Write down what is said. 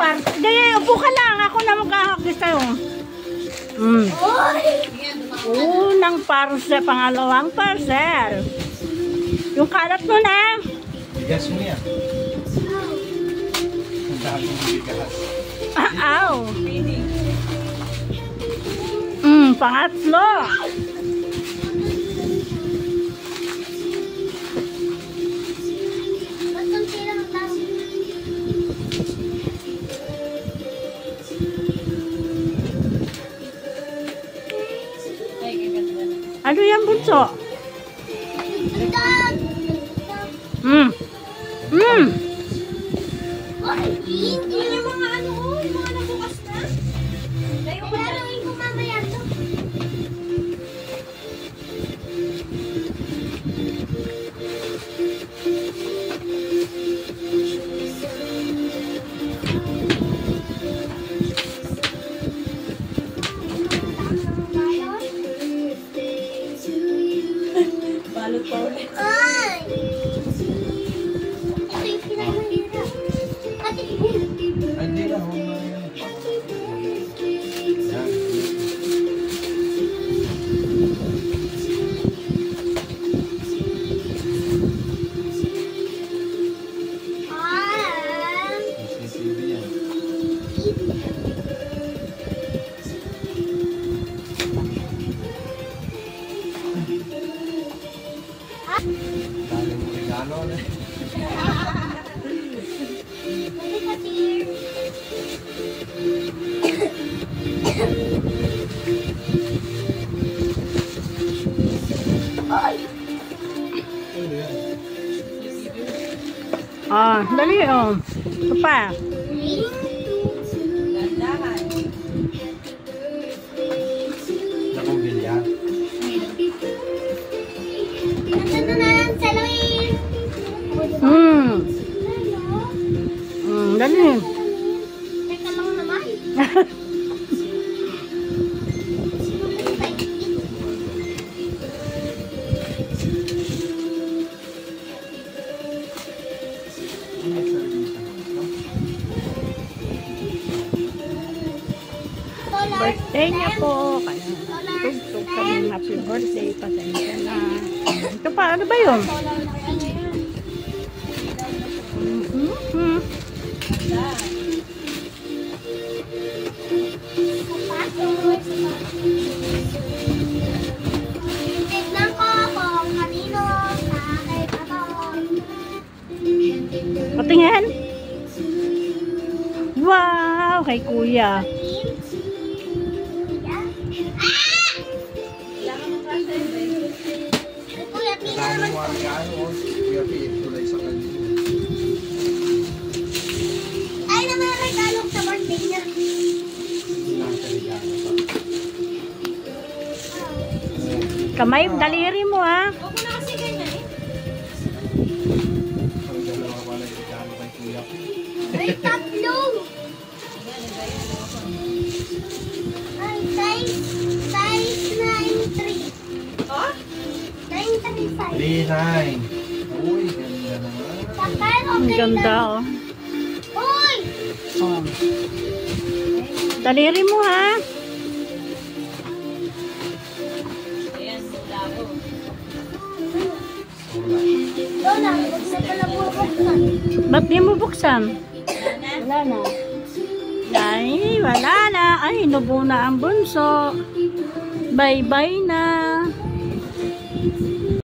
par. Gaya, upo ka lang. Ako na magkakakis tayo. Unang parcel, pangalawang parcel. Yung kalat mo na. Bigas mo yan. Ang daming bigas. Aw. Pangatlo. Ano yan, bunso? Hindi yung mga ano, yung mga nabukas na. Laruin ko mamaya to. Balot pa ulit. Ay! Ito yung pinakamahirap. Ate, Hindi lang, huwag na yan. Yan. CCTV yan. Dami mo regalo na eh. Ano yan? Dali oh. Ito pa. Dandahan. Nakubilya. Nandun na lang sa Luis. Dali. Teka lang naman. Birthday niya po. Kaya tugtog kami happy birthday. Pasensya na. Ito pa, ano ba yun? Tignan ko kung kanino sa akin ako. Patingin. Wow, kay kuya. Kuya, pila Dami naman. mo ang regalo. Kuya P, tulay sa kanya. Ay, naman ang regalo sa birthday niya. Kamay, daliri mo ha. Huwag mo na kasi ganyan eh. Ang dalawa pala yung regalo kay Kuya P. Ay, tatlo. Ay, size 9-3. Oh? 9-3 size. 3-9. Uy, ganda naman. Sakal, Ang okay ganda lang. oh. Uy! Oh. Daliri mo ha. Ayan, sula ko. Lola, huwag na pala bubuksan. Ba't di mo buksan? Wala na. Wala na. Ay, nubo na ang bunso. Bye-bye na.